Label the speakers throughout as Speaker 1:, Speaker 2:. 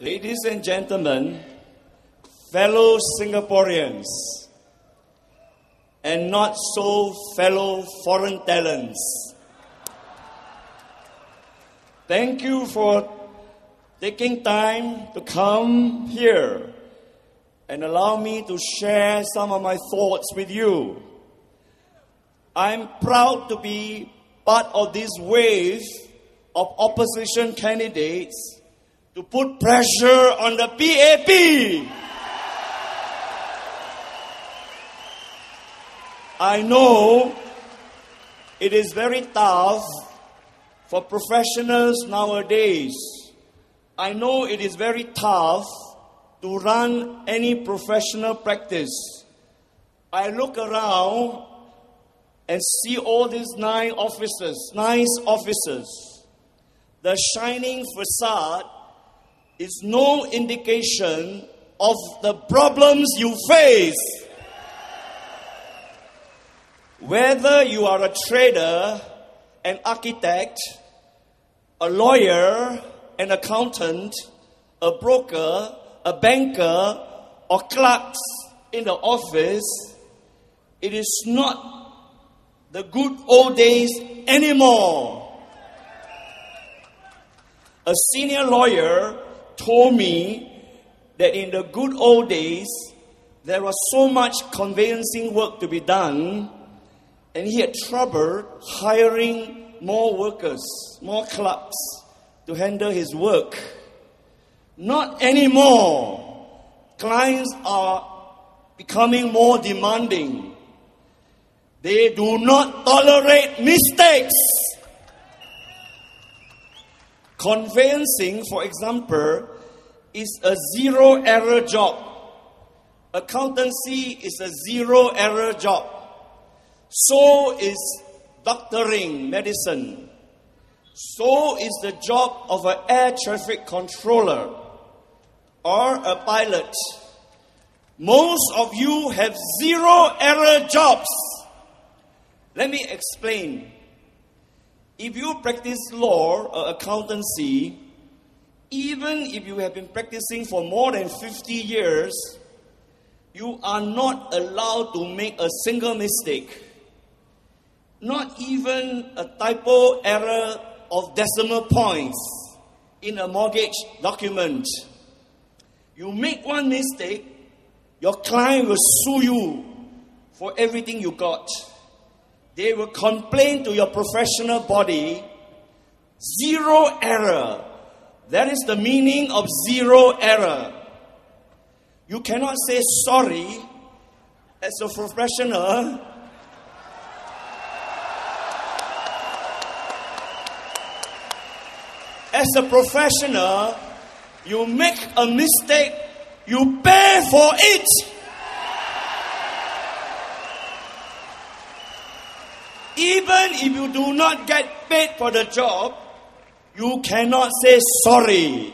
Speaker 1: Ladies and gentlemen, fellow Singaporeans, and not so fellow foreign talents, thank you for taking time to come here and allow me to share some of my thoughts with you. I'm proud to be part of this wave of opposition candidates to put pressure on the PAP. I know it is very tough for professionals nowadays. I know it is very tough to run any professional practice. I look around and see all these nice officers. The shining facade is no indication of the problems you face. Whether you are a trader, an architect, a lawyer, an accountant, a broker, a banker, or clerks in the office, it is not the good old days anymore. A senior lawyer told me that in the good old days, there was so much conveyancing work to be done, and he had trouble hiring more workers, more clerks to handle his work. Not anymore. Clients are becoming more demanding. They do not tolerate mistakes. Conveyancing, for example, is a zero-error job. Accountancy is a zero-error job. So is doctoring, medicine. So is the job of an air traffic controller or a pilot. Most of you have zero-error jobs. Let me explain. If you practice law or accountancy, even if you have been practicing for more than 50 years, you are not allowed to make a single mistake. Not even a typo error of decimal points in a mortgage document. You make one mistake, your client will sue you for everything you got. They will complain to your professional body. Zero error. That is the meaning of zero error. You cannot say sorry as a professional. As a professional, you make a mistake, you pay for it. Even if you do not get paid for the job, you cannot say sorry.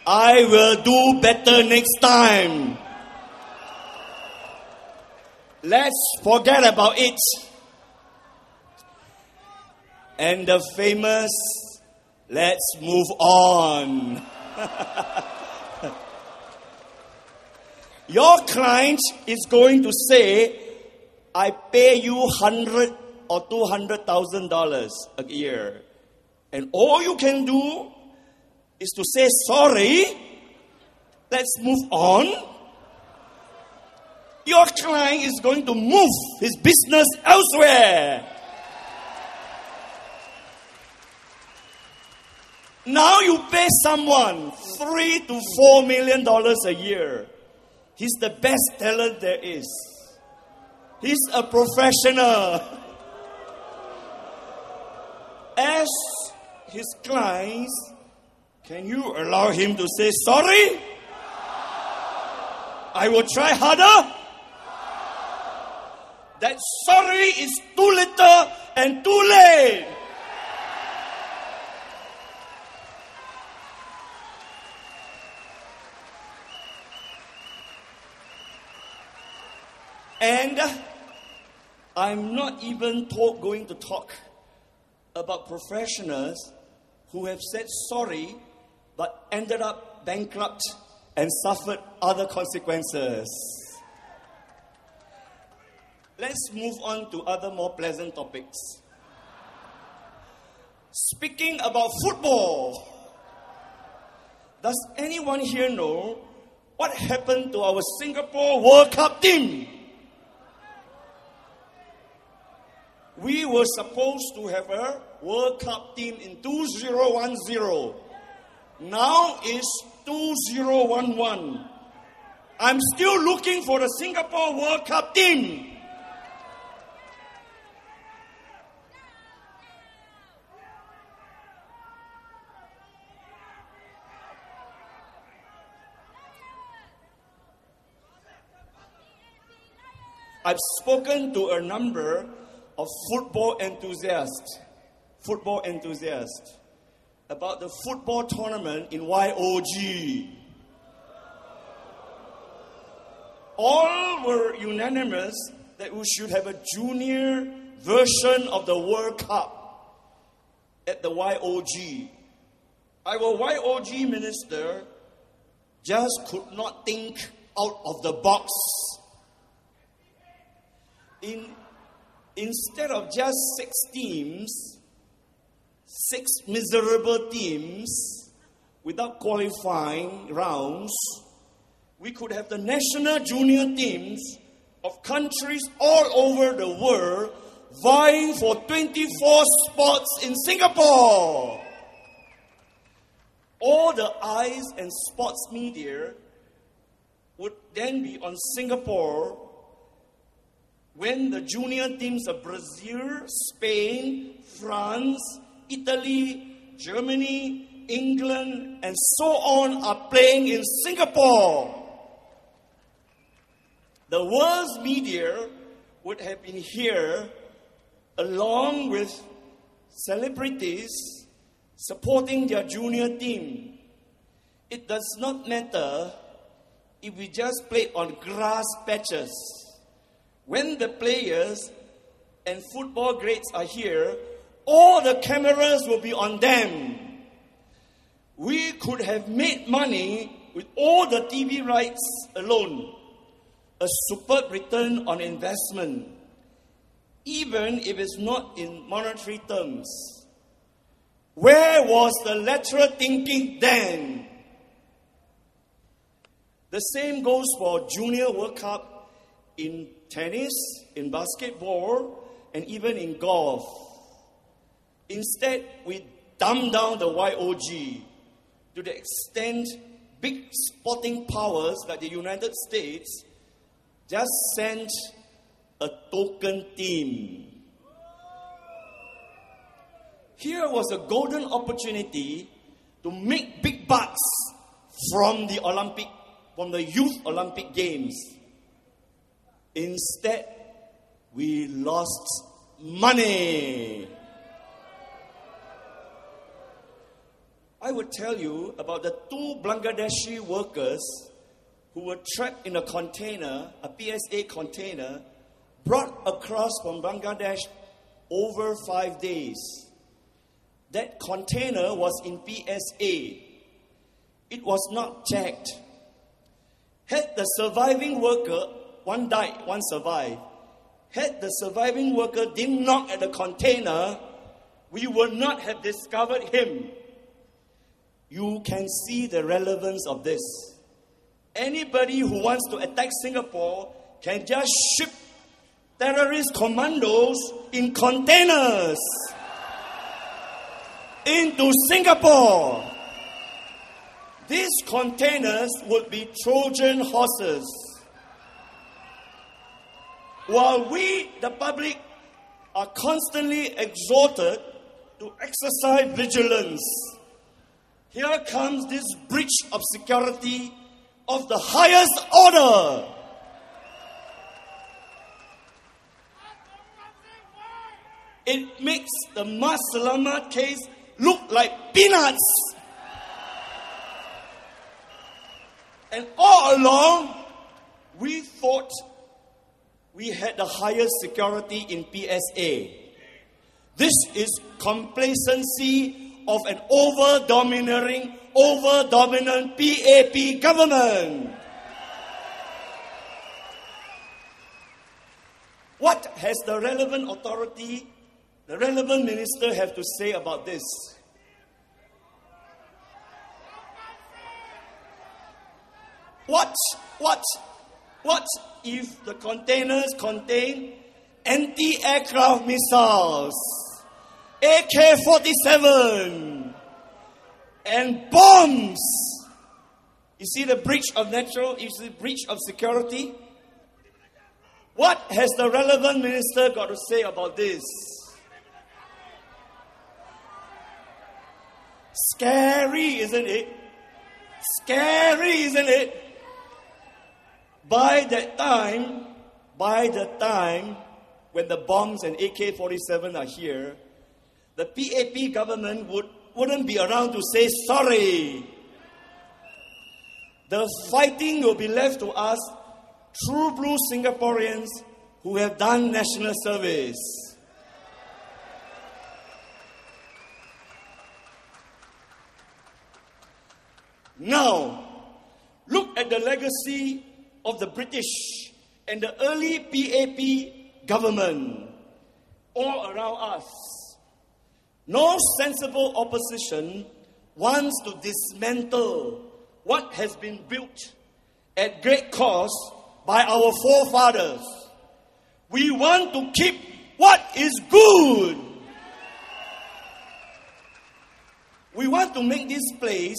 Speaker 1: I will do better next time. Let's forget about it. And the famous, let's move on. Your client is going to say, I pay you $100,000 or $200,000 a year. And all you can do is to say sorry. Let's move on. Your client is going to move his business elsewhere. Now you pay someone $3 to $4 million a year. He's the best talent there is. He's a professional. As his clients, can you allow him to say sorry? I will try harder. That sorry is too little and too late. And I'm not even going to talk about professionals who have said sorry but ended up bankrupt and suffered other consequences. Let's move on to other more pleasant topics. Speaking about football, does anyone here know what happened to our Singapore World Cup team? We were supposed to have a World Cup team in 2010. Now it's 2011. I'm still looking for the Singapore World Cup team. I've spoken to a number of football enthusiasts about the football tournament in YOG. All were unanimous that we should have a junior version of the World Cup at the YOG. Our YOG minister just could not think out of the box. Instead of just 6 teams, 6 miserable teams without qualifying rounds, we could have the national junior teams of countries all over the world vying for 24 spots in Singapore. All the eyes and sports media would then be on Singapore when the junior teams of Brazil, Spain, France, Italy, Germany, England, and so on are playing in Singapore. The world's media would have been here along with celebrities supporting their junior team. It does not matter if we just play on grass patches. When the players and football greats are here, all the cameras will be on them. We could have made money with all the TV rights alone. A superb return on investment, even if it's not in monetary terms. Where was the lateral thinking then? The same goes for Junior World Cup in tennis, in basketball, and even in golf. Instead, we dumbed down the YOG to the extent big sporting powers like the United States just sent a token team. Here was a golden opportunity to make big bucks from the Youth Olympic Games. Instead, we lost money. I would tell you about the 2 Bangladeshi workers who were trapped in a container, a PSA container, brought across from Bangladesh over 5 days. That container was in PSA. It was not checked. Had the surviving worker, one died, one survived. Had the surviving worker didn't knock at the container, we would not have discovered him. You can see the relevance of this. Anybody who wants to attack Singapore can just ship terrorist commandos in containers into Singapore. These containers would be Trojan horses. While we, the public, are constantly exhorted to exercise vigilance, here comes this breach of security of the highest order. It makes the Mas Selamat case look like peanuts. And all along, we thought we had the highest security in PSA. This is complacency of an over-domineering, over-dominant PAP government. What has the relevant authority, the relevant minister have to say about this? What if the containers contain anti-aircraft missiles, AK-47, and bombs? You see the breach of security? What has the relevant minister got to say about this? Scary, isn't it? Scary, isn't it? By the time when the bombs and AK-47 are here, the PAP government wouldn't be around to say sorry. The fighting will be left to us, true blue Singaporeans who have done national service. Now, look at the legacy of the British and the early PAP government all around us. No sensible opposition wants to dismantle what has been built at great cost by our forefathers. We want to keep what is good. We want to make this place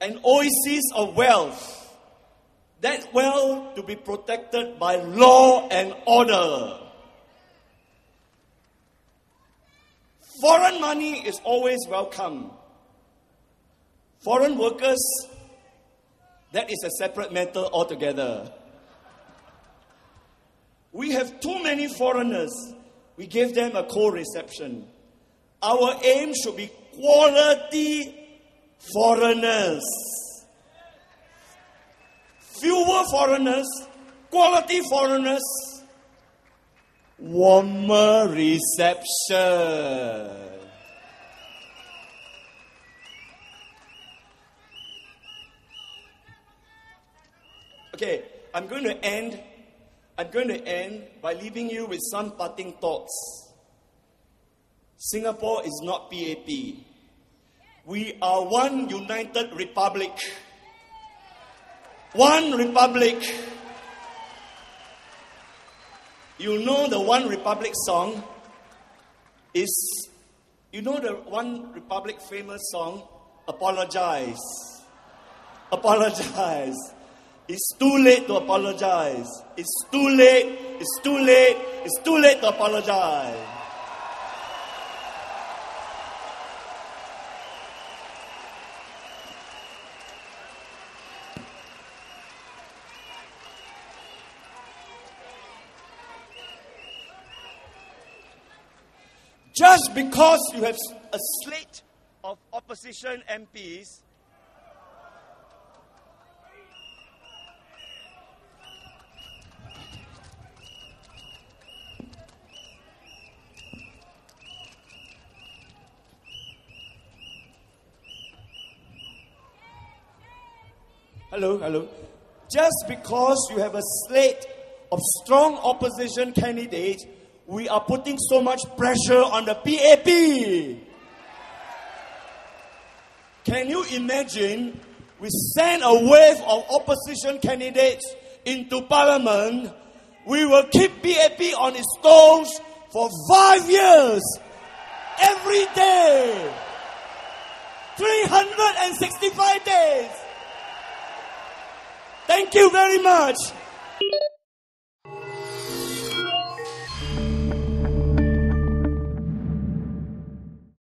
Speaker 1: an oasis of wealth. That wealth to be protected by law and order. Foreign money is always welcome. Foreign workers, that is a separate matter altogether. We have too many foreigners. We give them a cold reception. Our aim should be quality foreigners. Fewer foreigners, quality foreigners, warmer reception. Okay, I'm going to end by leaving you with some parting thoughts. Singapore is not PAP. We are one united republic. One republic. You know the One Republic song is, you know the One Republic famous song, Apologize. Apologize. It's too late to apologize. It's too late. It's too late. It's too late to apologize. Just because you have a slate of opposition MPs, Hello. Just because you have a slate of strong opposition candidates, we are putting so much pressure on the PAP. Can you imagine? We send a wave of opposition candidates into Parliament. We will keep PAP on its toes for 5 years. Every day. 365 days. Thank you very much.